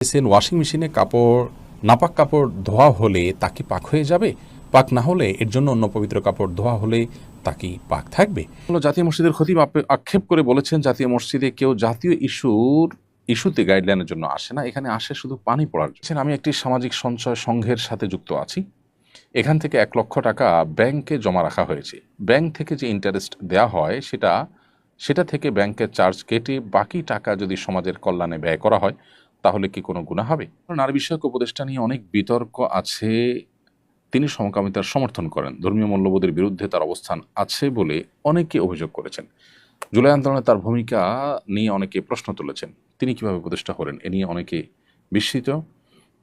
Washing মেশিনে নাপাক কাপড় ধোয়া হলে তা কি পাক হয়ে যাবে? পাক না হলে এর জন্য অন্য পবিত্র কাপড় ধোয়া হলে তা কি পাক থাকবে? জাতীয় মসজিদের খতিব আক্ষেপ করে বলেছেন, জাতীয় মসজিদে কেউ জাতীয় ইস্যুতে গাইডলাইনের জন্য আসে না, এখানে আসে শুধু পানি পড়ার জন্য। আমি একটি সামাজিক সঞ্চয় সংঘের সাথে যুক্ত আছি। এখান থেকে 1,00,000 টাকা ব্যাংকে জমা রাখা হয়েছে। ব্যাংক থেকে যে ইন্টারেস্ট দেয়া হয় সেটা থেকে ব্যাংকের চার্জ কেটে বাকি টাকা যদি সমাজের কল্যাণে ব্যয় করা হয় তাহলে কি কোনো গুনাহ হবে? নারী বিষয়ক উপদেষ্টা নিয়ে অনেক বিতর্ক আছে। তিনি সমকামিতার সমর্থন করেন, ধর্মীয় মূল্যবোধের বিরুদ্ধে তার অবস্থান আছে বলে অনেকে অভিযোগ করেছেন। জুলাই আন্দোলনে তার ভূমিকা নিয়ে অনেকে প্রশ্ন তুলেছেন। তিনি কিভাবে উপদেষ্টা হলেন এ নিয়ে অনেকে বিস্মিত।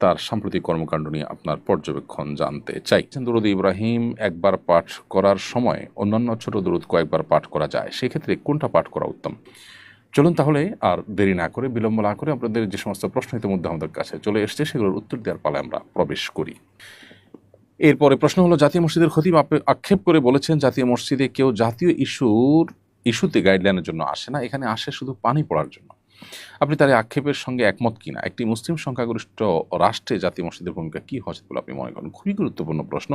তার সাম্প্রতিক কর্মকাণ্ড নিয়ে আপনার পর্যবেক্ষণ জানতে চাই। দুরুদ ইব্রাহিম একবার পাঠ করার সময় অন্যান্য ছোট দুরুদ কয়েকবার পাঠ করা যায়, সেক্ষেত্রে কোনটা পাঠ করা উত্তম? চলুন তাহলে আর দেরি না করে, বিলম্ব না করে আপনাদের যে সমস্ত প্রশ্ন ইতিমধ্যে আমাদের কাছে চলে এসছে সেগুলোর উত্তর দেওয়ার পালায় আমরা প্রবেশ করি। এরপরে প্রশ্ন হলো, জাতীয় মসজিদের খতিব আক্ষেপ করে বলেছেন, জাতীয় মসজিদে কেউ জাতীয় ইস্যুতে গাইডলাইনের জন্য আসে না, এখানে আসে শুধু পানি পড়ার জন্য। আপনি তার আক্ষেপের সঙ্গে একমত কিনা? একটি মুসলিম সংখ্যাগরিষ্ঠ রাষ্ট্রে জাতীয় মসজিদের ভূমিকা কী হওয়া উচিত বলে আপনি মনে করেন? খুবই গুরুত্বপূর্ণ প্রশ্ন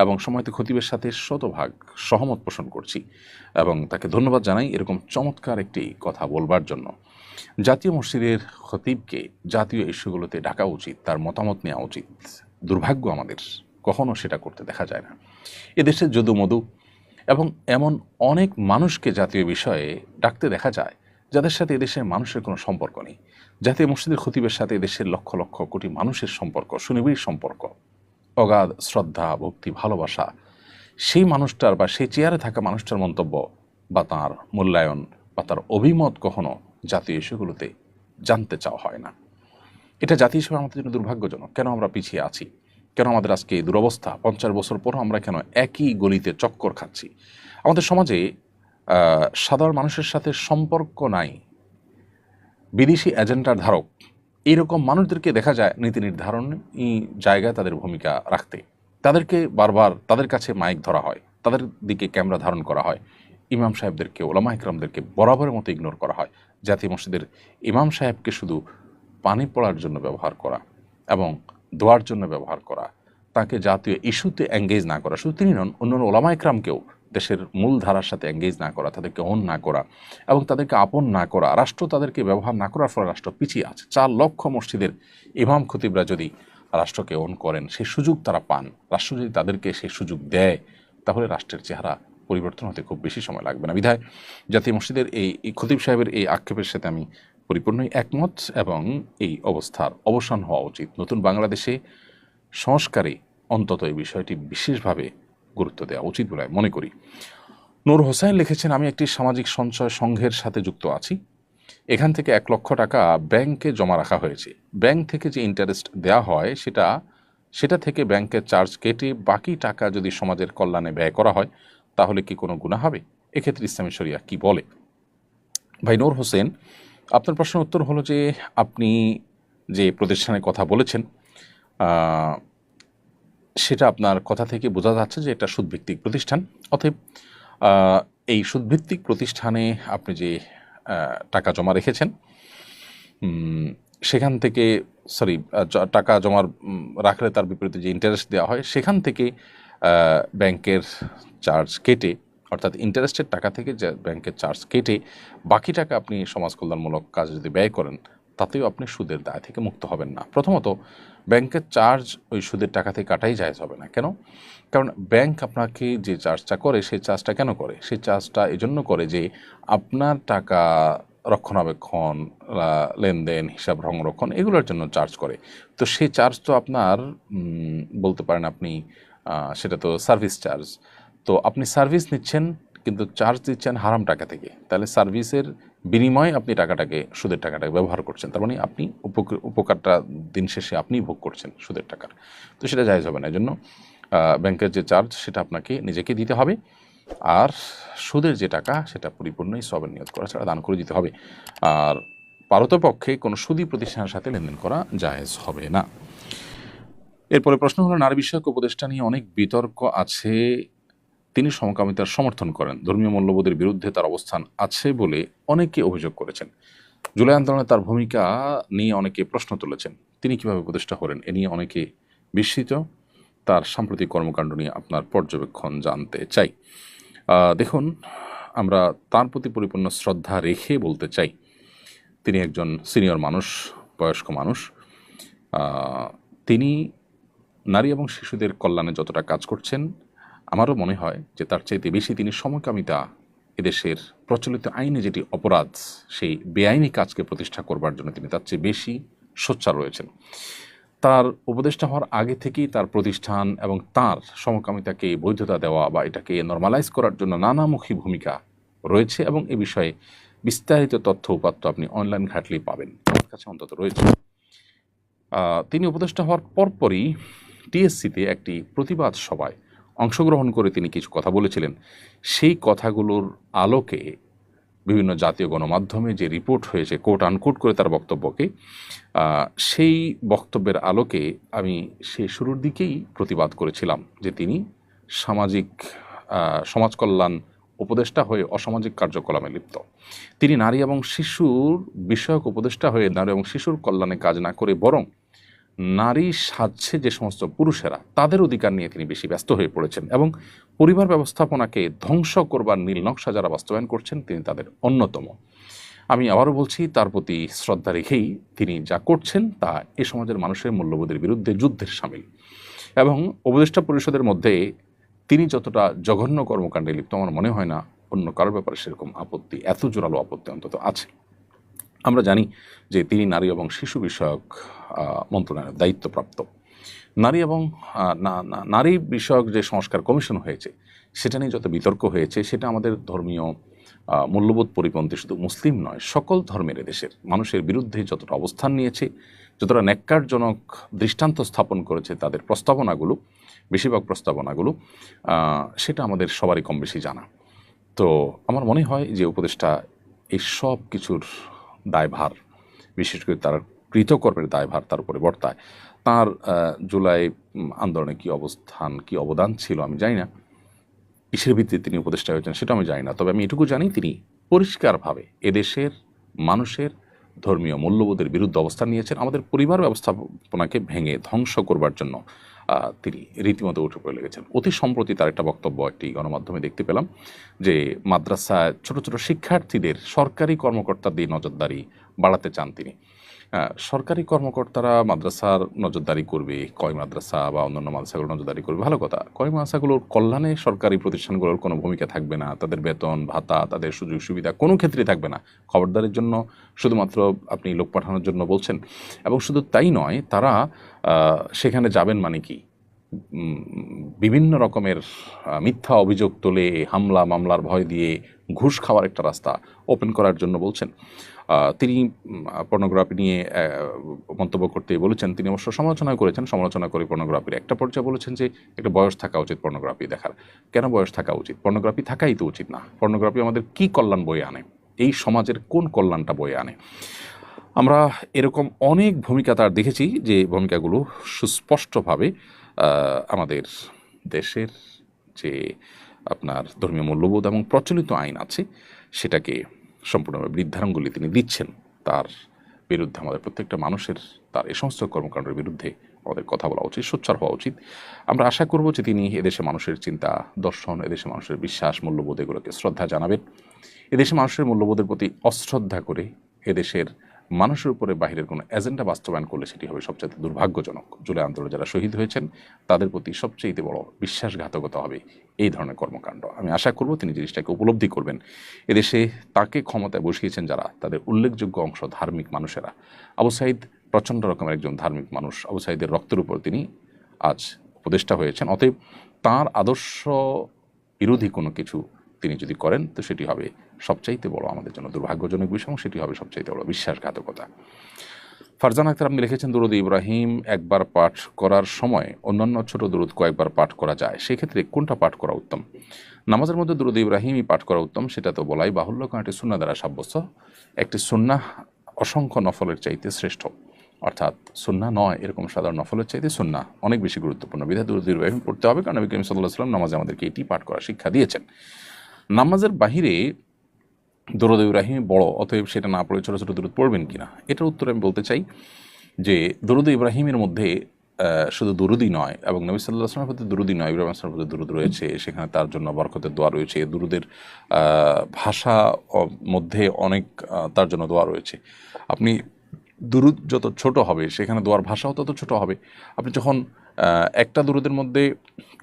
এবং সময়তে খতিবের সাথে শতভাগ সহমত পোষণ করছি এবং তাকে ধন্যবাদ জানাই এরকম চমৎকার একটি কথা বলবার জন্য। জাতীয় মসজিদের খতিবকে জাতীয় ইস্যুগুলোতে ডাকা উচিত, তার মতামত নেওয়া উচিত। দুর্ভাগ্য আমাদের কখনো সেটা করতে দেখা যায় না। এদেশের যদু মধু এবং এমন অনেক মানুষকে জাতীয় বিষয়ে ডাকতে দেখা যায় যাদের সাথে এদেশের মানুষের কোনো সম্পর্ক নেই। জাতীয় মসজিদের খতিবের সাথে এদেশের লক্ষ লক্ষ কোটি মানুষের সম্পর্ক, সুনিবিড় সম্পর্ক, অগাধ শ্রদ্ধা, ভক্তি, ভালোবাসা। সেই মানুষটার বা সেই চেয়ারে থাকা মানুষটার মন্তব্য বা তাঁর মূল্যায়ন বা তার অভিমত কখনো জাতীয় ইস্যুগুলোতে জানতে চাওয়া হয় না। এটা জাতীয় হিসেবে আমাদের জন্য দুর্ভাগ্যজনক। কেন আমরা পিছিয়ে আছি? কেন আমাদের আজকে এই দুরবস্থা? 50 বছর পরও আমরা কেন একই গলিতে চক্কর খাচ্ছি? আমাদের সমাজে সাধারণ মানুষের সাথে সম্পর্ক নাই, বিদেশি এজেন্ডার ধারক এইরকম মানুষদেরকে দেখা যায় নীতি নির্ধারণী জায়গায় তাদের ভূমিকা রাখতে। তাদেরকে বারবার তাদের কাছে মাইক ধরা হয়, তাদের দিকে ক্যামেরা ধারণ করা হয়। ইমাম সাহেবদেরকে, ওলামা ইকরামদেরকে বরাবরের মতো ইগনোর করা হয়। জাতীয় মসজিদের ইমাম সাহেবকে শুধু পানি পড়ার জন্য ব্যবহার করা এবং দোয়ার জন্য ব্যবহার করা, তাকে জাতীয় ইস্যুতে এঙ্গেজ না করা, শুধু তিনি নন, অন্যান্য ওলামা ইকরামকেও দেশের মূল ধারার সাথে এঙ্গেজ না করা, তাদেরকে অন না করা এবং তাদেরকে আপন না করা, রাষ্ট্র তাদেরকে ব্যবহার না করার ফলে রাষ্ট্র পিছিয়ে আছে। 4 লক্ষ মসজিদের ইমাম খতিবরা যদি রাষ্ট্রকে অন করেন, সেই সুযোগ তারা পান, রাষ্ট্র যদি তাদেরকে সেই সুযোগ দেয়, তাহলে রাষ্ট্রের চেহারা পরিবর্তন হতে খুব বেশি সময় লাগবে না। বিধায় জাতীয় মসজিদের এই খতিব সাহেবের এই আক্ষেপের সাথে আমি পরিপূর্ণই একমত এবং এই অবস্থার অবসান হওয়া উচিত। নতুন বাংলাদেশে সংস্কারে অন্তত এই বিষয়টি বিশেষভাবে গুরুত্ব দেওয়া উচিত বলে মনে করি। নূর হোসেন লিখেছেন, আমি একটি সামাজিক সঞ্চয় সংঘের সাথে যুক্ত আছি। এখান থেকে 1,00,000 টাকা ব্যাংকে জমা রাখা হয়েছে। ব্যাংক থেকে যে ইন্টারেস্ট দেওয়া হয় সেটা থেকে ব্যাংকের চার্জ কেটে বাকি টাকা যদি সমাজের কল্যাণে ব্যয় করা হয় তাহলে কি কোনো গুনাহ হবে? এক্ষেত্রে ইসলামী শরিয়া কি বলে? ভাই নূর হোসেন, আপনার প্রশ্নের উত্তর হলো যে আপনি যে প্রতিষ্ঠানের কথা বলেছেন সেটা আপনার কথা থেকে বোঝা যাচ্ছে যে এটা সুদভিত্তিক প্রতিষ্ঠান। অতএব এই সুদভিত্তিক প্রতিষ্ঠানে আপনি যে টাকা জমা রেখেছেন সেখান থেকে টাকা রাখলে তার বিপরীতে যে ইন্টারেস্ট দেওয়া হয় সেখান থেকে ব্যাংকের চার্জ কেটে, অর্থাৎ ইন্টারেস্টের টাকা থেকে যে ব্যাংকের চার্জ কেটে বাকি টাকা আপনি সমাজ কল্যাণমূলক কাজে যদি ব্যয় করেন তাতেও আপনি সুদের দায় থেকে মুক্ত হবেন না। প্রথমত ব্যাংকের চার্জ ওই সুদের টাকা থেকে কাটাই জায়েজ হবে না। কেন? কারণ ব্যাংক আপনাকে যে চার্জটা করে সেই চার্জটা কেন করে? সেই চার্জটা এজন্য করে যে আপনার টাকা রক্ষণাবেক্ষণ, লেনদেন, হিসাব সংরক্ষণ এগুলোর জন্য চার্জ করে। তো সেই চার্জ তো আপনার বলতে পারেন আপনি সেটা তো সার্ভিস চার্জ। তো আপনি সার্ভিস নিচ্ছেন কিন্তু চার্জ দিচ্ছেন হারাম টাকা থেকে, তাহলে সার্ভিসের বিনিময়ে আপনি সুদের টাকাটাকে ব্যবহার করছেন। তার মানে আপনি উপকারটা দিন শেষে আপনিই ভোগ করছেন সুদের টাকার। তো সেটা জায়েজ হবে না। এই জন্য ব্যাংকের যে চার্জ সেটা আপনাকে নিজেকে দিতে হবে, আর সুদের যে টাকা সেটা পরিপূর্ণই সওয়াবের নিয়ত করা ছাড়া দান করে দিতে হবে। আর পারতপক্ষে কোনো সুদী প্রতিষ্ঠানের সাথে লেনদেন করা জায়েজ হবে না। এরপরে প্রশ্ন হলো, নারী বিষয়ক উপদেষ্টা নিয়ে অনেক বিতর্ক আছে। তিনি সমকামিতার সমর্থন করেন, ধর্মীয় মূল্যবোধের বিরুদ্ধে তার অবস্থান আছে বলে অনেকে অভিযোগ করেছেন। জুলাই আন্দোলনে তার ভূমিকা নিয়ে অনেকে প্রশ্ন তুলেছেন। তিনি কিভাবে উপদেষ্টা হলেন এ নিয়ে অনেকে বিস্মিত। তার সাম্প্রতিক কর্মকাণ্ড নিয়ে আপনার পর্যবেক্ষণ জানতে চাই। দেখুন, আমরা তার প্রতি পরিপূর্ণ শ্রদ্ধা রেখে বলতে চাই, তিনি একজন সিনিয়র মানুষ, বয়স্ক মানুষ। তিনি নারী এবং শিশুদের কল্যাণে যতটা কাজ করছেন, আমারও মনে হয় যে তার চাইতে বেশি তিনি সমকামিতা, এদেশের প্রচলিত আইনে যেটি অপরাধ, সেই বেআইনি কাজকে প্রতিষ্ঠা করবার জন্য তিনি তার চেয়ে বেশি সোচ্চার রয়েছেন। তার উপদেষ্টা হওয়ার আগে থেকেই তার প্রতিষ্ঠান এবং তার সমকামিতাকে বৈধতা দেওয়া বা এটাকে নর্মালাইজ করার জন্য নানামুখী ভূমিকা রয়েছে, এবং এ বিষয়ে বিস্তারিত তথ্য উপাত্ত আপনি অনলাইন ঘাটলেই পাবেন, আমার কাছে অন্তত রয়েছে। তিনি উপদেষ্টা হওয়ার পরপরই টিএসসিতে একটি প্রতিবাদ সভায় অংশগ্রহণ করে তিনি কিছু কথা বলেছিলেন। সেই কথাগুলোর আলোকে বিভিন্ন জাতীয় গণমাধ্যমে যে রিপোর্ট হয়েছে কোট আনকোট করে তার বক্তব্যকে, সেই বক্তব্যের আলোকে আমি সেই শুরুর দিকেই প্রতিবাদ করেছিলাম যে তিনি সমাজ কল্যাণ উপদেষ্টা হয়ে অসামাজিক কার্যকলাপে লিপ্ত। তিনি নারী এবং শিশুর বিষয়ক উপদেষ্টা হয়ে নারী এবং শিশুর কল্যাণে কাজ না করে বরং নারী সাজছে যে সমস্ত পুরুষেরা, তাদের অধিকার নিয়ে তিনি বেশি ব্যস্ত হয়ে পড়েছেন, এবং পরিবার ব্যবস্থাপনাকে ধ্বংস করবার নীল নকশা যারা বাস্তবায়ন করছেন তিনি তাদের অন্যতম। আমি আবারও বলছি, তার প্রতি শ্রদ্ধা রেখেই তিনি যা করছেন তা এ সমাজের মানুষের মূল্যবোধের বিরুদ্ধে যুদ্ধের সামিল। এবং উপদেষ্টা পরিষদের মধ্যে তিনি যতটা জঘন্য কর্মকাণ্ডে লিপ্ত, আমার মনে হয় না অন্য কারোর ব্যাপারে সেরকম আপত্তি, এত জোরালো আপত্তি অন্তত আছে। আমরা জানি যে তিনি নারী এবং শিশু বিষয়ক মন্ত্রণালয়ের দায়িত্বপ্রাপ্ত। নারী এবং নারী বিষয়ক যে সংস্কার কমিশন হয়েছে সেটা নিয়ে যত বিতর্ক হয়েছে, সেটা আমাদের ধর্মীয় মূল্যবোধ পরিপন্থী, শুধু মুসলিম নয়, সকল ধর্মের দেশের মানুষের বিরুদ্ধে যতটা অবস্থান নিয়েছে, যতটা ন্যাক্কারজনক দৃষ্টান্ত স্থাপন করেছে তাদের প্রস্তাবনাগুলো, বেশিরভাগ প্রস্তাবনাগুলো, সেটা আমাদের সবারই কম বেশি জানা। তো আমার মনে হয় যে উপদেষ্টা এই সব কিছুর দায়ভার, বিশেষ করে তার কৃতকর্মের দায়ভার তার উপরে বর্তায়। তার জুলাই আন্দোলনে কী অবস্থান, কী অবদান ছিল আমি জানি না, কিসের ভিত্তিতে তিনি উপদেষ্টা হয়েছেন সেটা আমি জানি না। তবে আমি এটুকু জানি তিনি পরিষ্কারভাবে এদেশের মানুষের ধর্মীয় মূল্যবোধের বিরুদ্ধে অবস্থান নিয়েছেন। আমাদের পরিবার ব্যবস্থাপনাকে ভেঙে ধ্বংস করবার জন্য তিনি রীতিমতো উঠে পড়ে লেগেছেন। অতি সম্প্রতি তার একটা বক্তব্য একটি গণমাধ্যমে দেখতে পেলাম যে মাদ্রাসায় ছোট ছোট শিক্ষার্থীদের সরকারি কর্মকর্তা দিয়ে নজরদারি বাড়াতে চান তিনি। সরকারি কর্মকর্তারা মাদ্রাসার নজরদারি করবে, কয় মাদ্রাসা বা অন্যান্য মাদ্রাসাগুলো নজরদারি করবে, ভালো কথা। কয় মাদ্রাসাগুলোর কল্যাণে সরকারি প্রতিষ্ঠানগুলোর কোনো ভূমিকা থাকবে না, তাদের বেতন ভাতা, তাদের সুযোগ সুবিধা কোনো ক্ষেত্রেই থাকবে না। খবরদারির জন্য শুধুমাত্র আপনি লোক পাঠানোর জন্য বলছেন। এবং শুধু তাই নয়, তারা সেখানে যাবেন মানে কি, বিভিন্ন রকমের মিথ্যা অভিযোগ তুলে হামলা মামলার ভয় দিয়ে ঘুষ খাওয়ার একটা রাস্তা ওপেন করার জন্য বলছেন। তিনি পর্নোগ্রাফি নিয়ে মন্তব্য করতে বলেছেন, তিনি অবশ্য সমালোচনা করে পর্নোগ্রাফির একটা পর্যায়ে বলেছেন যে একটা বয়স থাকা উচিত পর্নোগ্রাফি দেখার। কেন বয়স থাকা উচিত? পর্নোগ্রাফি থাকাই তো উচিত না। পর্নোগ্রাফি আমাদের কি কল্যাণ বয়ে আনে, এই সমাজের কোন কল্যাণটা বয়ে আনে? আমরা এরকম অনেক ভূমিকা তার দেখেছি, যে ভূমিকাগুলো সুস্পষ্টভাবে আমাদের দেশের যে আপনার ধর্মীয় মূল্যবোধ এবং প্রচলিত আইন আছে সেটাকে সম্পূর্ণভাবে বৃদ্ধাঙ্গুলি তিনি দিচ্ছেন। তার বিরুদ্ধে আমাদের প্রত্যেকটা মানুষের তার এই সমস্ত কর্মকাণ্ডের বিরুদ্ধে আমাদের কথা বলা উচিত, সোচ্চার হওয়া উচিত। আমরা আশা করব যে তিনি এদেশে মানুষের চিন্তা দর্শন, এদেশে মানুষের বিশ্বাস, মূল্যবোধ এগুলোকে শ্রদ্ধা জানাবেন। এদেশে মানুষের মূল্যবোধের প্রতি অশ্রদ্ধা করে এদেশের মানুষের উপরে বাহিরের কোনো এজেন্ডা বাস্তবায়ন করলে সেটি হবে সবচেয়ে দুর্ভাগ্যজনক। জুলাই আন্দোলনে যারা শহীদ হয়েছেন তাদের প্রতি সবচেয়ে বড় বিশ্বাসঘাতকতা হবে এই ধরনের কর্মকাণ্ড। আমি আশা করব তিনি জিনিসটাকে উপলব্ধি করবেন। এদেশে তাকে ক্ষমতায় বসিয়েছেন যারা, তাদের উল্লেখযোগ্য অংশ ধার্মিক মানুষেরা। আবু সাঈদ প্রচণ্ড রকমের একজন ধার্মিক মানুষ। আবু সাঈদের রক্তের উপর তিনি আজ উপদেষ্টা হয়েছেন। অতএব তাঁর আদর্শ বিরোধী কোনো কিছু তিনি যদি করেন তো সেটি হবে সবচাইতে বড় আমাদের জন্য দুর্ভাগ্যজনক বিষয়, এবং সেটি হবে সবচাইতে বড় বিশ্বাসঘাতকতা। ফারজানা আক্তার আপনি লিখেছেন, দুরুদ ইব্রাহিম একবার পাঠ করার সময় অন্যান্য ছোট দুরুদ কয়েকবার পাঠ করা যায়, সেক্ষেত্রে কোনটা পাঠ করা উত্তম? নামাজের মধ্যে দুরুদ ইব্রাহিমই পাঠ করা উত্তম, সেটা তো বলাই বাহুল্য, কারণ একটি সুন্নাহ দ্বারা সাব্যস্ত। একটি সুন্নাহ অসংখ্য নফলের চাইতে শ্রেষ্ঠ, অর্থাৎ সুন্নাহ নয় এরকম সাধারণ নফলের চাইতে সুন্নাহ অনেক বেশি গুরুত্বপূর্ণ। বিধায় দুরুদ ইব্রাহিম পড়তে হবে, কারণ নবী করিম সাল্লাল্লাহু আলাইহি ওয়াসাল্লাম নামাজে আমাদেরকে এটি পাঠ করার শিক্ষা দিয়েছেন। নামাজের বাহিরে দরুদ ইব্রাহিম বড়, অতএব সেটা না পড়ে ছোট ছোট দরুদ পড়বেন কিনা? এটার উত্তরে আমি বলতে চাই যে দরুদ ইব্রাহিমের মধ্যে শুধু দুরুদই নয়, এবং নবী সাল্লাল্লাহু আলাইহি ওয়াসাল্লামের প্রতি দুরুদই নয়, ইব্রাহিম আসলামের প্রতি দুরুদ রয়েছে, সেখানে তার জন্য বরকতের দোয়া রয়েছে। দুরুদের ভাষা মধ্যে অনেক তার জন্য দোয়া রয়েছে। আপনি দুরুদ যত ছোট হবে সেখানে দোয়ার ভাষাও তত ছোট হবে। আপনি যখন একটা দুরুদের মধ্যে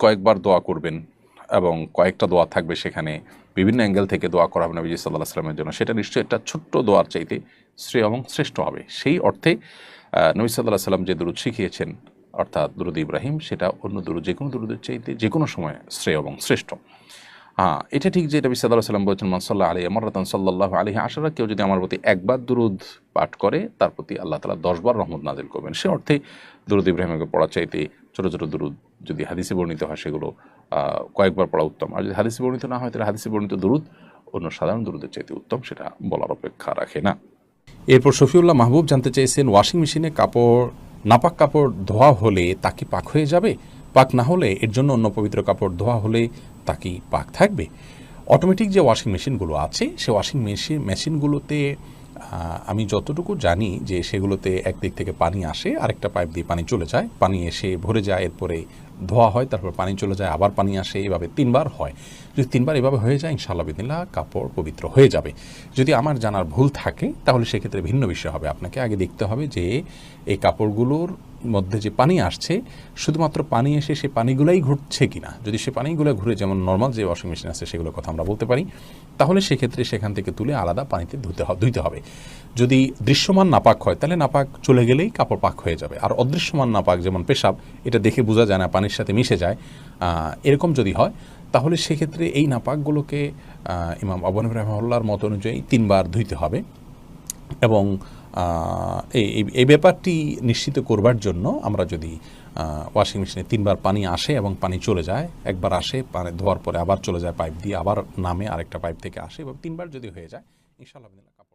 কয়েকবার দোয়া করবেন এবং কয়েকটা দোয়া থাকবে, সেখানে বিভিন্ন অ্যাঙ্গেল থেকে দোয়া করা হবে নবী সাল্লাল্লাহু আলাইহি ওয়াসাল্লামের জন্য, সেটা নিশ্চয়ই একটা ছোট্ট দোয়ার চাইতে শ্রেয় এবং শ্রেষ্ঠ হবে। সেই অর্থে নবী সাল্লাল্লাহু আলাইহি ওয়াসাল্লাম যে দুরুদ শিখিয়েছেন অর্থাৎ দুরুদ ইব্রাহিম, সেটা অন্য দুরুদ যে কোনো দুরুদের চাইতে যে কোনো সময় শ্রেয় এবং শ্রেষ্ঠ। এটা ঠিক যে নবী সাল্লাল্লাহু আলাইহি ওয়াসাল্লাম বলেছেন, মান সাল্লা আলাইহি মাররাতান সাল্লাল্লাহু আলাইহি আশারা, কেউ যদি আমার প্রতি একবার দুরুদ পাঠ করে তার প্রতি আল্লাহ তাআলা 10 বার রহমত নাজিল করবেন। সে অর্থে দুরুদ ইব্রাহিমকে পড়ার চাইতে ছোটো ছোটো দুরুদ যদি হাদিসে বর্ণিত হয় সেগুলো কয়েকবার পড়া উত্তম, আর যদি হাদিসে বর্ণিত না হয় তাহলে হাদিসে বর্ণিত দুরুদ অন্য সাধারণ দুরুদের চাইতে উত্তম, সেটা বলার অপেক্ষা রাখে না। এরপর শফিউল্লাহ মাহবুব জানতে চেয়েছেন, ওয়াশিং মেশিনে নাপাক কাপড় ধোয়া হলে তা কি পাক হয়ে যাবে? পাক না হলে এর জন্য অন্য পবিত্র কাপড় ধোয়া হলে তা কি পাক থাকবে? অটোমেটিক যে ওয়াশিং মেশিনগুলো আছে সে ওয়াশিং মেশিনগুলোতে আমি যতটুকু জানি যে সেগুলোতে একদিক থেকে পানি আসে, আরেকটা পাইপ দিয়ে পানি চলে যায়, পানি এসে ভরে যায়, এরপরে ধোয়া হয়, তারপর পানি চলে যায়, আবার পানি আসে, এভাবে 3 বার হয়। যদি 3 বার এভাবে হয়ে যায় ইনশাআল্লাহ বিদিনিল্লাহ কাপড় পবিত্র হয়ে যাবে। যদি আমার জানার ভুল থাকে তাহলে সেক্ষেত্রে ভিন্ন বিষয় হবে। আপনাকে আগে দেখতে হবে যে এই কাপড়গুলোর মধ্যে যে পানি আসছে শুধুমাত্র পানি এসে সে পানিগুলাই ঘুরছে কিনা। যদি সে পানিগুলো ঘুরে, যেমন নর্মাল যে ওয়াশিং মেশিন আছে সেগুলোর কথা আমরা বলতে পারি, তাহলে সেক্ষেত্রে সেখান থেকে তুলে আলাদা পানিতে ধুইতে হবে। যদি দৃশ্যমান নাপাক হয় তাহলে নাপাক চলে গেলেই কাপড় পাক হয়ে যাবে। আর অদৃশ্যমান নাপাক, যেমন পেশাব, এটা দেখে বোঝা যায় না, পানির সাথে মিশে যায়, এরকম যদি হয় তাহলে সেক্ষেত্রে এই নাপাকগুলোকে ইমাম আবু হানিফা রাহিমাহুল্লাহর মত অনুযায়ী 3 বার ধুইতে হবে। এবং এই ব্যাপারটি নিশ্চিত করবার জন্য আমরা যদি ওয়াশিং মেশিনে 3 বার পানি আসে এবং পানি চলে যায়, একবার আসে পানি ধোয়ার পরে আবার চলে যায় পাইপ দিয়ে, আবার নামে আরেকটা পাইপ থেকে আসে, এবং 3 বার যদি হয়ে যায় ইনশাআল্লাহ কাপড়